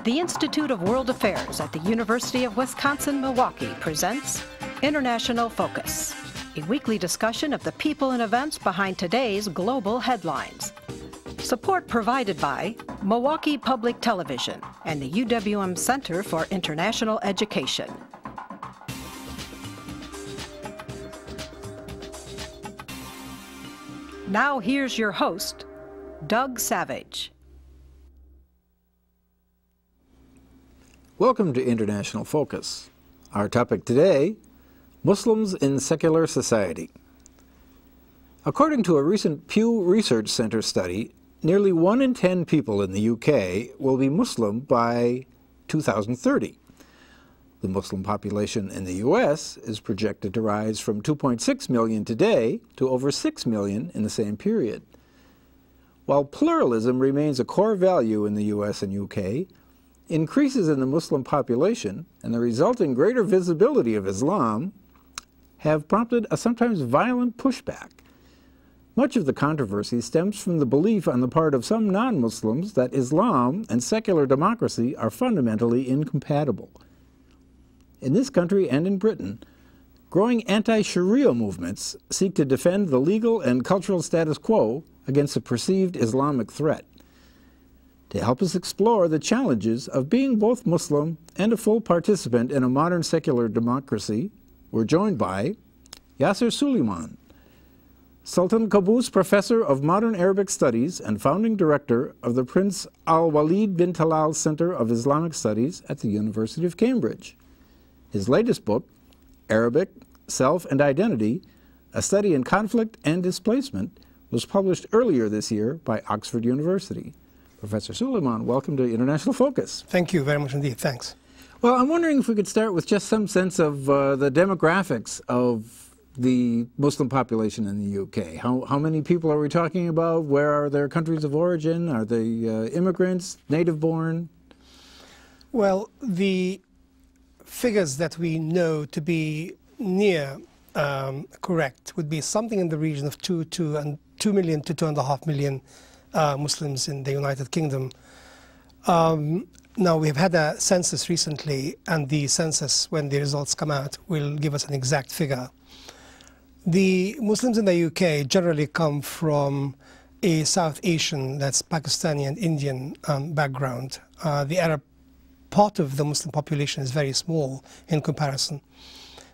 The Institute of World Affairs at the University of Wisconsin-Milwaukee presents International Focus, a weekly discussion of the people and events behind today's global headlines. Support provided by Milwaukee Public Television and the UWM Center for International Education. Now here's your host, Doug Savage. Welcome to International Focus. Our topic today, Muslims in secular society. According to a recent Pew Research Center study, nearly 1 in 10 people in the UK will be Muslim by 2030. The Muslim population in the US is projected to rise from 2.6 million today to over 6 million in the same period. While pluralism remains a core value in the US and UK, increases in the Muslim population and the resulting greater visibility of Islam have prompted a sometimes violent pushback. Much of the controversy stems from the belief on the part of some non-Muslims that Islam and secular democracy are fundamentally incompatible. In this country and in Britain, growing anti-Sharia movements seek to defend the legal and cultural status quo against a perceived Islamic threat. To help us explore the challenges of being both Muslim and a full participant in a modern secular democracy, we're joined by Yasir Suleiman, Sultan Qaboos Professor of Modern Arabic Studies and founding director of the Prince Al-Walid bin Talal Centre of Islamic Studies at the University of Cambridge. His latest book, Arabic, Self and Identity, A Study in Conflict and Displacement, was published earlier this year by Oxford University. Professor Suleiman, welcome to International Focus. Thank you very much indeed. Thanks. Well, I'm wondering if we could start with just some sense of the demographics of the Muslim population in the UK. How many people are we talking about? Where are their countries of origin? Are they immigrants, native-born? Well, the figures that we know to be near correct would be something in the region of 2 million to 2.5 million Muslims in the United Kingdom. Now, we have had a census recently, and the census, when the results come out, will give us an exact figure. The Muslims in the UK generally come from a South Asian, that's Pakistani and Indian background. The Arab part of the Muslim population is very small in comparison.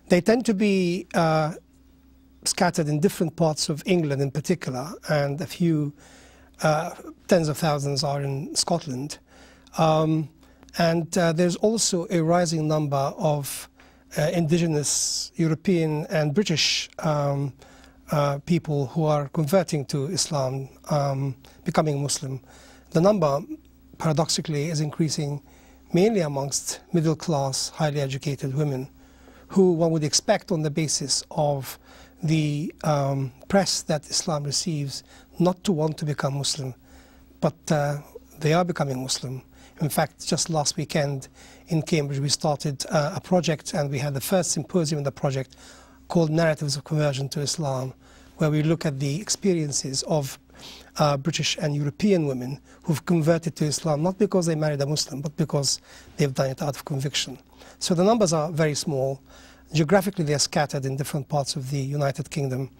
They tend to be scattered in different parts of England in particular, and a few tens of thousands are in Scotland. There's also a rising number of indigenous European and British people who are converting to Islam, becoming Muslim. The number, paradoxically, is increasing mainly amongst middle-class, highly educated women, who one would expect on the basis of the press that Islam receives not to want to become Muslim, but they are becoming Muslim. In fact, just last weekend in Cambridge we started a project, and we had the first symposium in the project called Narratives of Conversion to Islam, where we look at the experiences of British and European women who've converted to Islam, not because they married a Muslim, but because they've done it out of conviction. So the numbers are very small. Geographically, they are scattered in different parts of the United Kingdom.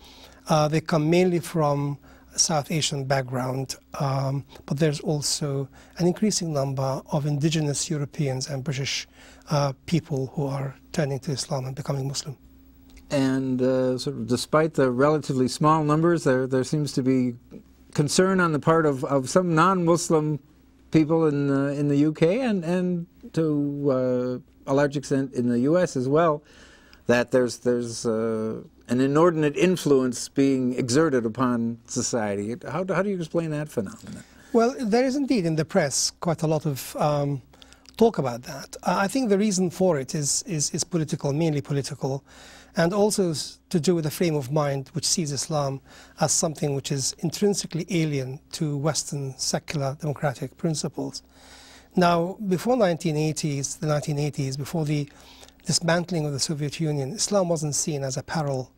They come mainly from South Asian background, but there's also an increasing number of indigenous Europeans and British people who are turning to Islam and becoming Muslim. And sort of despite the relatively small numbers, there seems to be concern on the part of some non-Muslim people in the UK and to a large extent in the US as well, that there's an inordinate influence being exerted upon society. How do you explain that phenomenon? Well, there is indeed in the press quite a lot of talk about that. I think the reason for it is political, mainly political, and also to do with the frame of mind which sees Islam as something which is intrinsically alien to Western secular democratic principles. Now, before the 1980s, before the dismantling of the Soviet Union, Islam wasn't seen as a peril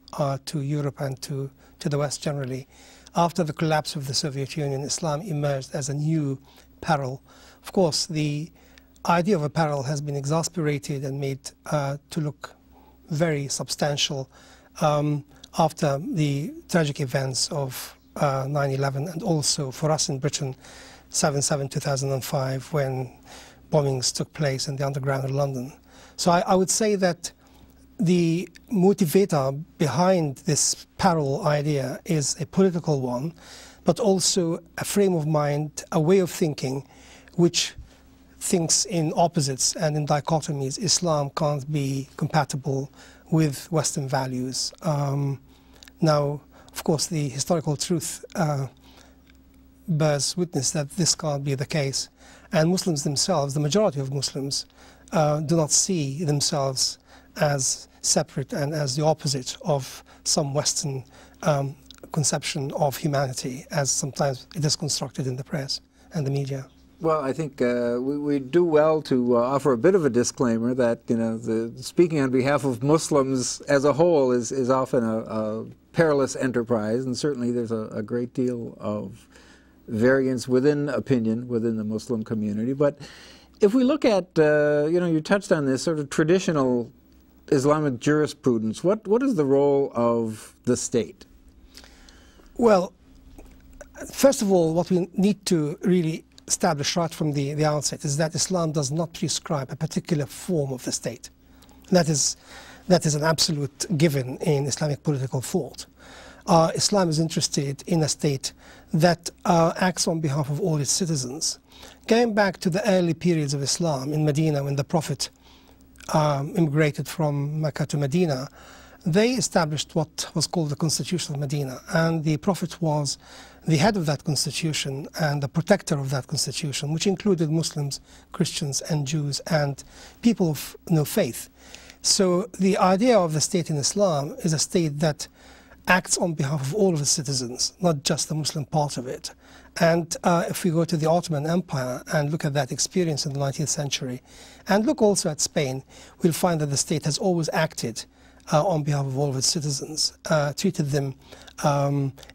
to Europe and to the West generally. after the collapse of the Soviet Union, Islam emerged as a new peril. Of course, the idea of a peril has been exasperated and made to look very substantial after the tragic events of 9/11, and also for us in Britain, 7/7/2005, when bombings took place in the underground of London. So I would say that the motivator behind this peril idea is a political one, but also a frame of mind, a way of thinking, which thinks in opposites and in dichotomies. Islam can't be compatible with Western values. Now, of course, the historical truth bears witness that this can't be the case. And Muslims themselves, the majority of Muslims, do not see themselves as separate and as the opposite of some Western conception of humanity, as sometimes it is constructed in the press and the media. Well, I think we do well to offer a bit of a disclaimer that, you know, speaking on behalf of Muslims as a whole is often a perilous enterprise, and certainly there's a great deal of variance within opinion within the Muslim community. But if we look at, you know, you touched on this sort of traditional Islamic jurisprudence, what is the role of the state? Well, first of all, what we need to really establish right from the outset is that Islam does not prescribe a particular form of the state. That is an absolute given in Islamic political thought. Islam is interested in a state that acts on behalf of all its citizens. Going back to the early periods of Islam in Medina, when the Prophet immigrated from Mecca to Medina, they established what was called the Constitution of Medina, and the Prophet was the head of that constitution and the protector of that constitution, which included Muslims, Christians and Jews and people of no faith. So the idea of the state in Islam is a state that acts on behalf of all of the citizens, not just the Muslim part of it. And if we go to the Ottoman Empire and look at that experience in the 19th century, and look also at Spain, we'll find that the state has always acted on behalf of all of its citizens, treated them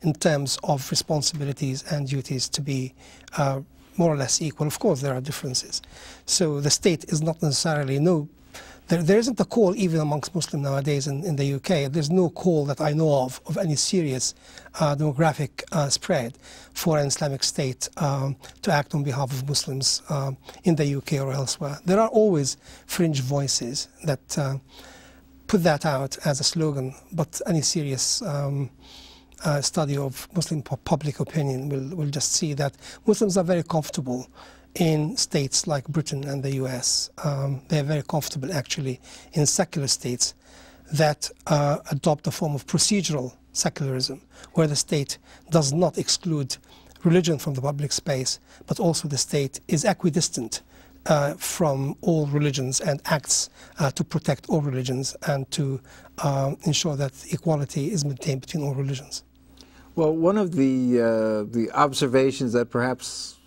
in terms of responsibilities and duties to be more or less equal. Of course, there are differences. So the state is not necessarily, there isn't a call even amongst Muslims nowadays in the UK. There's no call that I know of any serious demographic spread for an Islamic state to act on behalf of Muslims in the UK or elsewhere. There are always fringe voices that put that out as a slogan, but any serious study of Muslim public opinion will just see that Muslims are very comfortable in states like Britain and the US. They're very comfortable actually in secular states that adopt a form of procedural secularism, where the state does not exclude religion from the public space, but also the state is equidistant from all religions and acts to protect all religions and to ensure that equality is maintained between all religions. Well, one of the observations that perhaps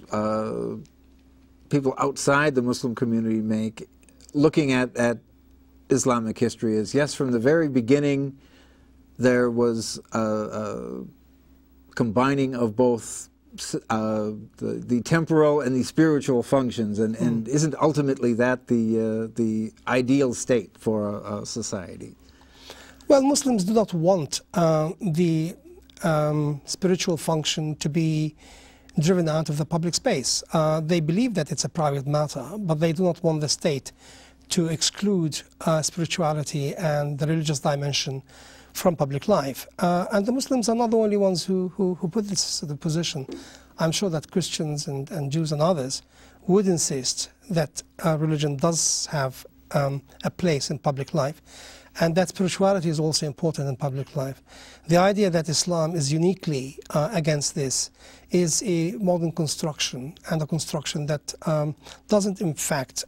people outside the Muslim community make, looking at Islamic history, is yes, from the very beginning there was a combining of both the temporal and the spiritual functions, and isn't ultimately that the ideal state for a society? Well, Muslims do not want the spiritual function to be driven out of the public space. They believe that it's a private matter, but they do not want the state to exclude spirituality and the religious dimension from public life. And the Muslims are not the only ones who put this to the position. I'm sure that Christians and Jews and others would insist that religion does have a place in public life, and that spirituality is also important in public life. The idea that Islam is uniquely against this is a modern construction, and a construction that doesn't in fact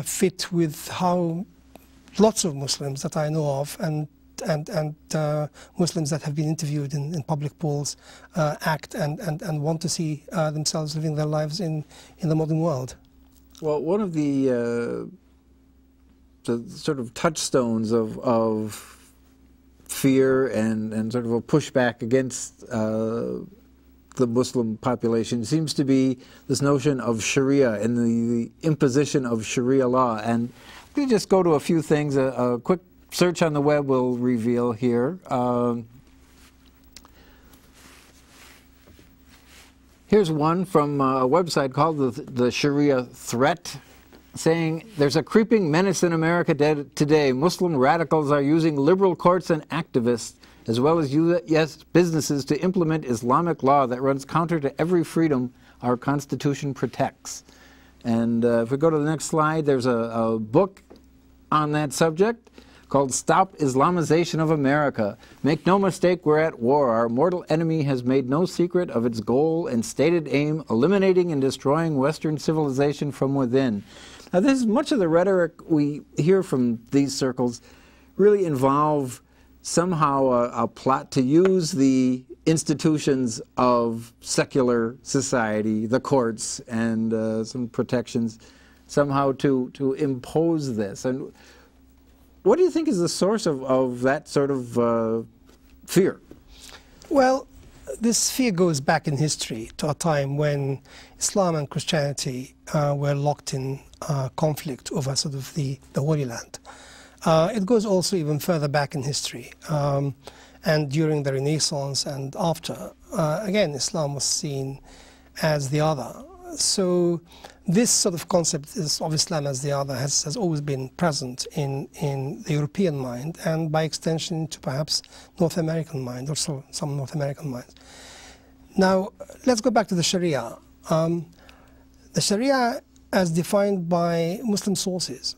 fit with how lots of Muslims that I know of and Muslims that have been interviewed in public polls act and want to see themselves living their lives in the modern world. Well, one of the sort of touchstones of fear and sort of a pushback against the Muslim population seems to be this notion of Sharia and the imposition of Sharia law. And we just go to a few things. A quick search on the web will reveal here. Here's one from a website called the Sharia Threat, saying, there's a creeping menace in America today. Muslim radicals are using liberal courts and activists, as well as U.S. businesses, to implement Islamic law that runs counter to every freedom our Constitution protects. And if we go to the next slide, there's a book on that subject called Stop Islamization of America. Make no mistake, we're at war. Our mortal enemy has made no secret of its goal and stated aim, eliminating and destroying Western civilization from within. Now, much of the rhetoric we hear from these circles really involve somehow a plot to use the institutions of secular society, the courts, and some protections, somehow to impose this. And what do you think is the source of that sort of fear? Well, this fear goes back in history to a time when Islam and Christianity were locked in conflict over sort of the Holy Land. It goes also even further back in history. And during the Renaissance and after, again, Islam was seen as the other. So this sort of concept of Islam as the other has always been present in the European mind, and by extension to perhaps North American mind, or some North American minds. Now, let's go back to the Sharia. The Sharia, as defined by Muslim sources,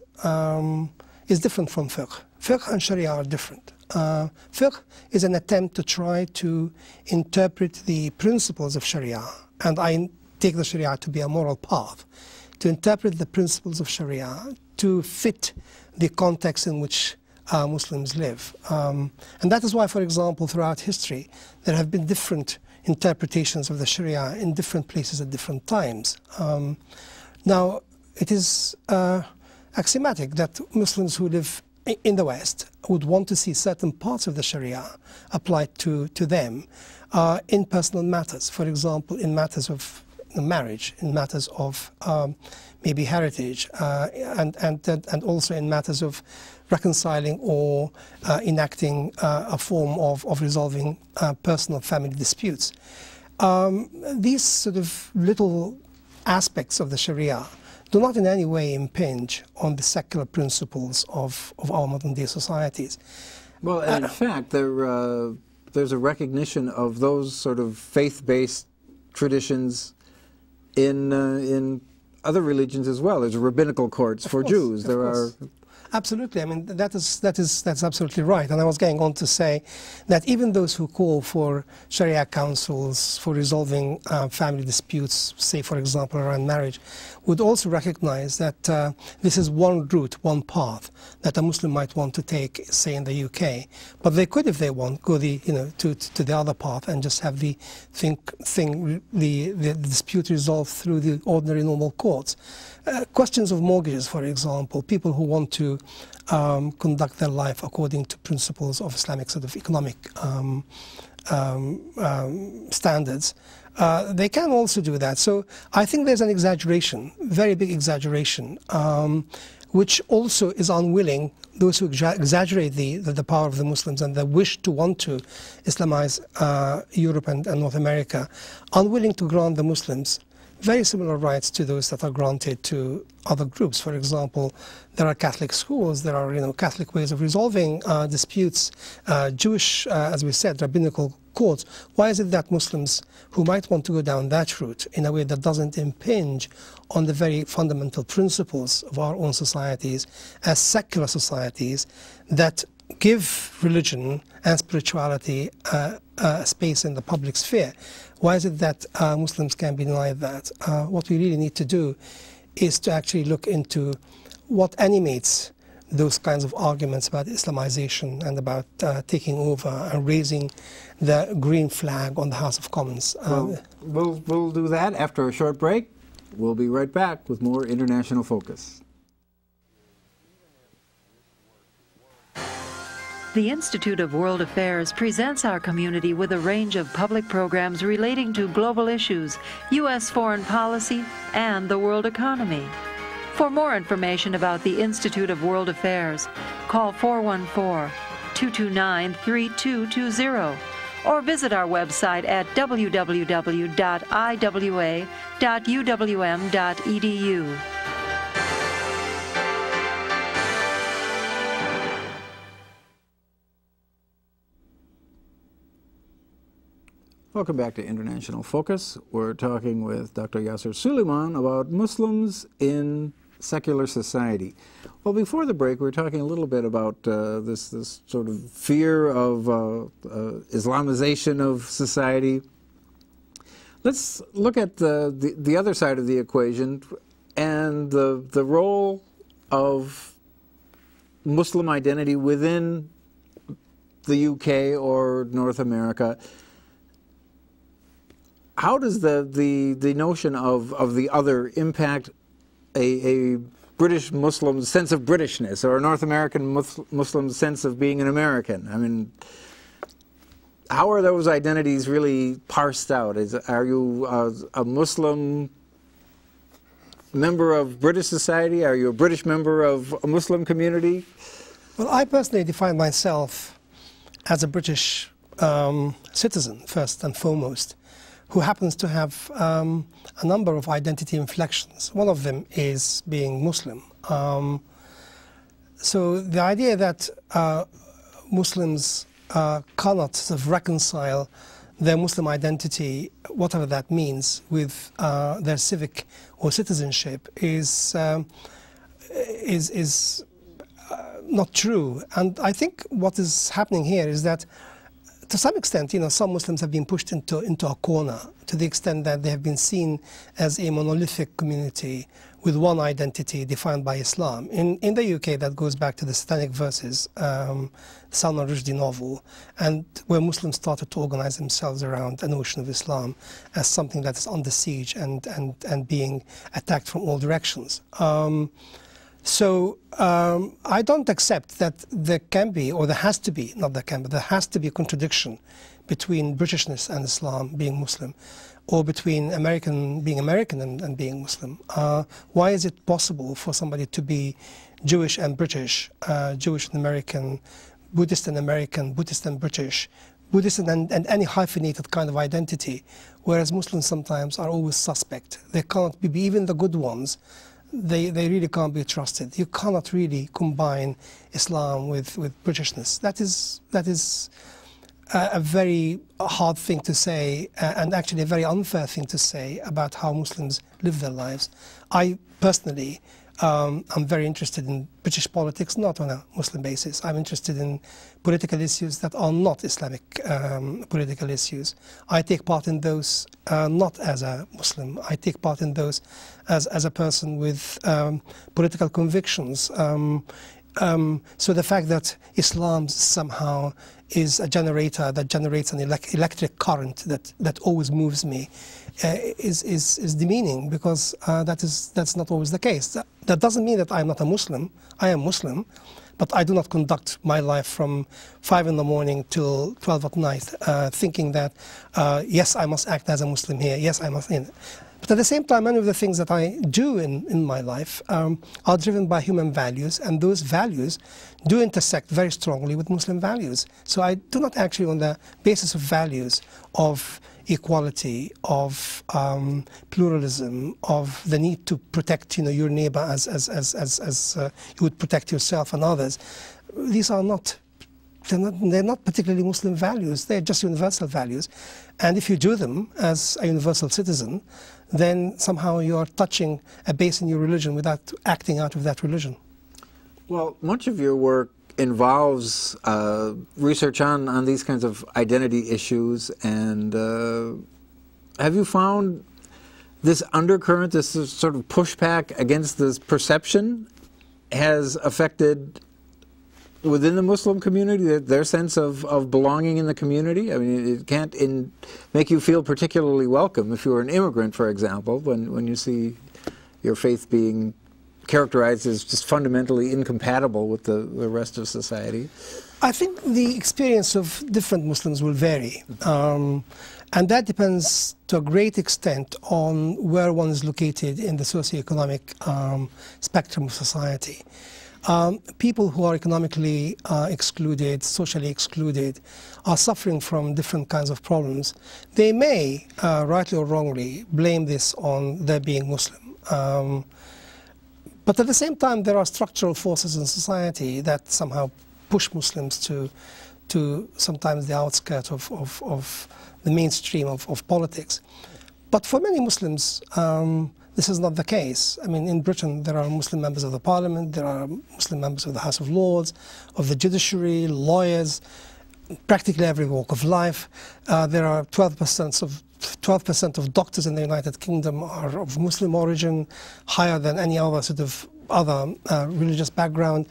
is different from fiqh. Fiqh and Sharia are different. Fiqh is an attempt to try to interpret the principles of Sharia, and I take the Sharia to be a moral path, to interpret the principles of Sharia to fit the context in which Muslims live. And that is why, for example, throughout history, there have been different interpretations of the Sharia in different places at different times. Now, it is axiomatic that Muslims who live in the West would want to see certain parts of the Sharia applied to them in personal matters. For example, in matters of marriage, in matters of maybe heritage, and also in matters of reconciling or enacting a form of resolving personal family disputes. These sort of little aspects of the Sharia do not in any way impinge on the secular principles of our modern-day societies. Well, in fact, there's a recognition of those sort of faith-based traditions in other religions as well. There's rabbinical courts for Jews. There are. Absolutely. I mean, that's absolutely right. And I was going on to say that even those who call for Sharia councils for resolving family disputes, say, for example, around marriage, would also recognize that this is one route, one path that a Muslim might want to take, say, in the UK. But they could, if they want, go to the other path and just have the dispute resolved through the ordinary normal courts. Questions of mortgages, for example, people who want to conduct their life according to principles of Islamic sort of economic standards, they can also do that. So I think there's an exaggeration, very big exaggeration, which also is unwilling, those who exaggerate the power of the Muslims and the wish to want to Islamize Europe and North America, unwilling to grant the Muslims very similar rights to those that are granted to other groups. For example, there are Catholic schools, there are Catholic ways of resolving disputes, Jewish, as we said, rabbinical courts. Why is it that Muslims who might want to go down that route in a way that doesn't impinge on the very fundamental principles of our own societies as secular societies that give religion and spirituality a space in the public sphere? Why is it that Muslims can be denied that? What we really need to do is to actually look into what animates those kinds of arguments about Islamization and about taking over and raising the green flag on the House of Commons. Well, we'll do that after a short break. We'll be right back with more International Focus. The Institute of World Affairs presents our community with a range of public programs relating to global issues, U.S. foreign policy, and the world economy. For more information about the Institute of World Affairs, call 414-229-3220 or visit our website at www.iwa.uwm.edu. Welcome back to International Focus. We're talking with Dr. Yasir Suleiman about Muslims in secular society. Well, before the break, we were talking a little bit about this sort of fear of Islamization of society. Let's look at the other side of the equation and the role of Muslim identity within the UK or North America. How does the notion of the other impact a British Muslim sense of Britishness or a North American Muslim sense of being an American? I mean, how are those identities really parsed out? Are you a Muslim member of British society? Are you a British member of a Muslim community? Well, I personally define myself as a British citizen, first and foremost, who happens to have a number of identity inflections. One of them is being Muslim. So the idea that Muslims cannot sort of reconcile their Muslim identity, whatever that means, with their civic or citizenship is not true. And I think what is happening here is that to some extent, some Muslims have been pushed into a corner to the extent that they have been seen as a monolithic community with one identity defined by Islam. In the UK, that goes back to the Satanic Verses, Salman Rushdie novel, and where Muslims started to organize themselves around a notion of Islam as something that is under siege and being attacked from all directions. So I don't accept that there can be, or there has to be, not there can, but there has to be a contradiction between Britishness and Islam, being Muslim, or between being American and being Muslim. Why is it possible for somebody to be Jewish and British, Jewish and American, Buddhist and American, Buddhist and British, Buddhist and any hyphenated kind of identity, whereas Muslims sometimes are always suspect. They cannot be, even the good ones, they really can't be trusted. You cannot really combine Islam with Britishness. That is a very hard thing to say, and actually a very unfair thing to say about how Muslims live their lives. I personally am very interested in British politics, not on a Muslim basis. I'm interested in political issues that are not Islamic political issues. I take part in those not as a Muslim. I take part in those as a person with political convictions. So the fact that Islam somehow is a generator that generates an electric current that always moves me is demeaning, because that's not always the case. That doesn't mean that I'm not a Muslim. I am Muslim, but I do not conduct my life from 5 in the morning till 12 at night thinking that, yes, I must act as a Muslim here, yes, I must. But at the same time, many of the things that I do in my life are driven by human values, and those values do intersect very strongly with Muslim values. So I do not actually, on the basis of values of equality, of pluralism, of the need to protect your neighbor as you would protect yourself and others, these are not. They're not particularly Muslim values. They're just universal values. And if you do them as a universal citizen, then somehow you are touching a base in your religion without acting out of that religion. Well, much of your work involves research on these kinds of identity issues. And have you found this undercurrent, this sort of pushback against this perception has affected within the Muslim community, their sense of belonging in the community? I mean, it can't make you feel particularly welcome if you're an immigrant, for example, when you see your faith being characterized as just fundamentally incompatible with the rest of society. I think the experience of different Muslims will vary. And that depends to a great extent on where one is located in the socioeconomic spectrum of society. People who are economically excluded, socially excluded, are suffering from different kinds of problems. They may, rightly or wrongly, blame this on their being Muslim. But at the same time, there are structural forces in society that somehow push Muslims to sometimes the outskirts of the mainstream of politics. But for many Muslims, this is not the case. I mean, in Britain, there are Muslim members of the parliament, there are Muslim members of the House of Lords, of the judiciary, lawyers, practically every walk of life. There are 12% of doctors in the United Kingdom are of Muslim origin, higher than any other sort of religious background.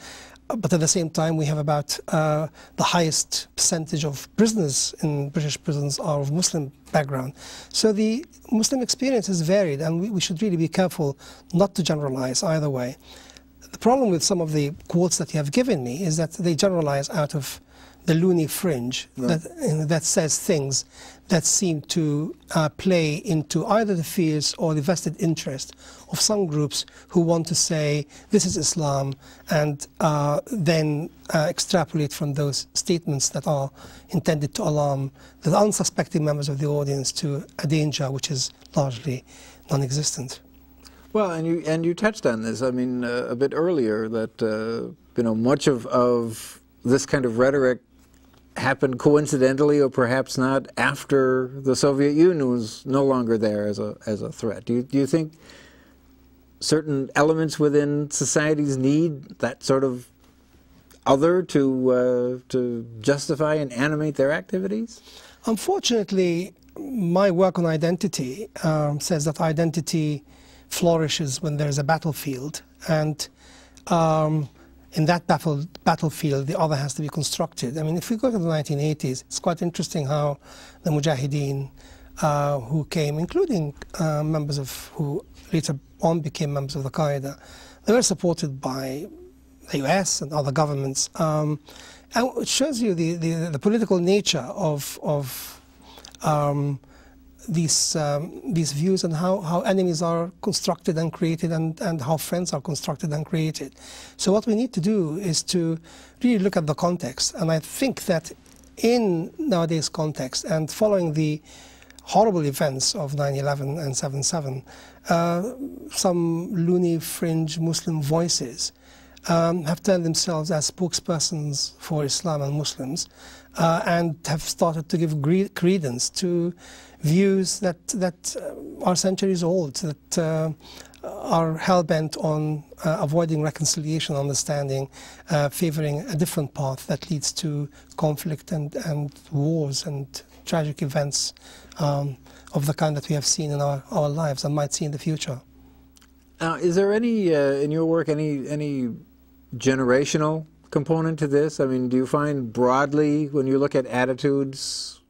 But at the same time, we have about the highest percentage of prisoners in British prisons are of Muslim background. So the Muslim experience is varied, and we should really be careful not to generalize either way. The problem with some of the quotes that you have given me is that they generalize out of the loony fringe that says things that seem to play into either the fears or the vested interest of some groups who want to say this is Islam and then extrapolate from those statements that are intended to alarm the unsuspecting members of the audience to a danger which is largely non-existent. Well, and you touched on this, I mean, a bit earlier, that you know, much of this kind of rhetoric happened coincidentally, or perhaps not, after the Soviet Union was no longer there as a threat. Do you think certain elements within societies need that sort of other to justify and animate their activities? Unfortunately, my work on identity says that identity flourishes when there is a battlefield, and in that battlefield, the other has to be constructed. I mean, if we go to the 1980s, it's quite interesting how the Mujahideen who came, including members of who later on became members of Al-Qaeda, they were supported by the US and other governments. And it shows you the political nature of these views and how enemies are constructed and created and how friends are constructed and created. So what we need to do is to really look at the context. And I think that in nowadays context and following the horrible events of 9/11 and 7/7, some loony fringe Muslim voices have turned themselves as spokespersons for Islam and Muslims and have started to give credence to views that are centuries old, that are hell-bent on avoiding reconciliation, understanding, favoring a different path that leads to conflict and wars and tragic events of the kind that we have seen in our lives and might see in the future. Now, is there any, in your work, any generational component to this? I mean, do you find broadly, when you look at attitudes,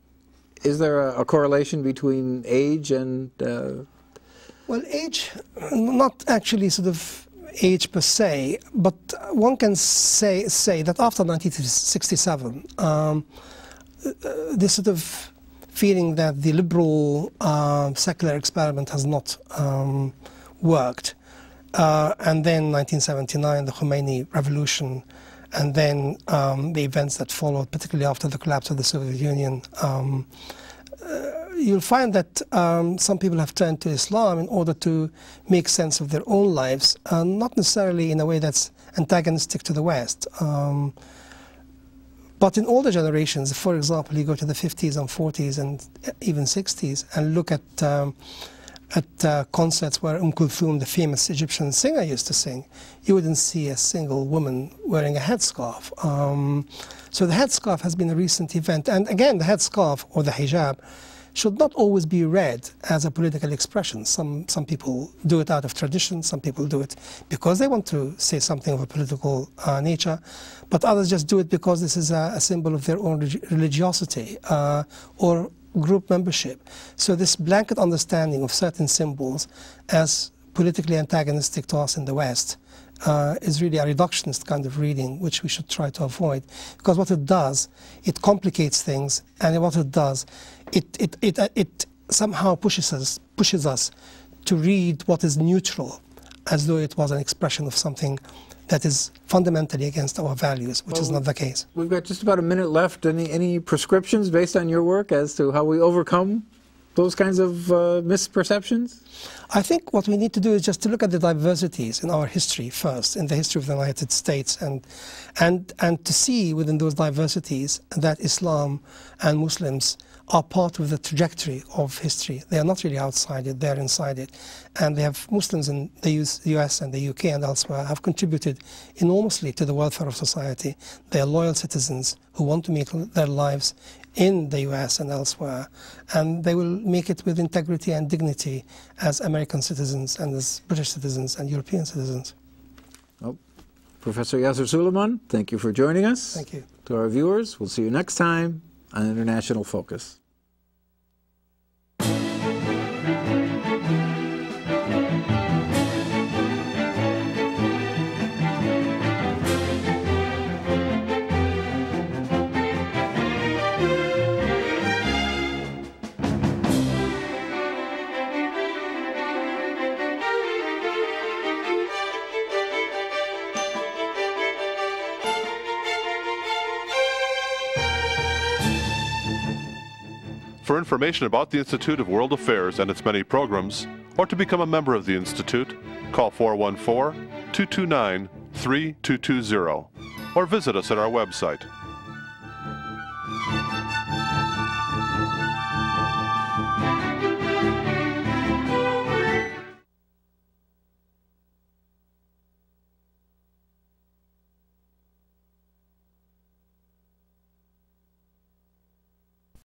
is there a correlation between age and... Well, age, not actually sort of age per se, but one can say that after 1967, this sort of feeling that the liberal secular experiment has not worked, and then 1979, the Khomeini revolution, and then the events that followed, particularly after the collapse of the Soviet Union, you'll find that some people have turned to Islam in order to make sense of their own lives, not necessarily in a way that's antagonistic to the West. But in older generations, for example, you go to the 50s and 40s and even 60s and look at concerts where Kulthum, the famous Egyptian singer, used to sing, you wouldn't see a single woman wearing a headscarf. So the headscarf has been a recent event. And again, the headscarf or the hijab should not always be read as a political expression. Some people do it out of tradition, some people do it because they want to say something of a political nature, but others just do it because this is a symbol of their own religiosity or group membership. So this blanket understanding of certain symbols as politically antagonistic to us in the West is really a reductionist kind of reading, which we should try to avoid. Because what it does, it complicates things, and what it does, it somehow pushes us to read what is neutral as though it was an expression of something that is fundamentally against our values, which is not the case. We've got just about a minute left. Any prescriptions based on your work as to how we overcome those kinds of misperceptions? I think what we need to do is just to look at the diversities in our history first, in the history of the United States, and to see within those diversities that Islam and Muslims are part of the trajectory of history. They are not really outside it, they are inside it. And they have, Muslims in the US and the UK and elsewhere have contributed enormously to the welfare of society. They are loyal citizens who want to make their lives in the US and elsewhere, and they will make it with integrity and dignity as American citizens and as British citizens and European citizens. Well, Professor Yasir Suleiman, thank you for joining us. Thank you. To our viewers, we'll see you next time on International Focus. For information about the Institute of World Affairs and its many programs, or to become a member of the Institute, call 414-229-3220 or visit us at our website,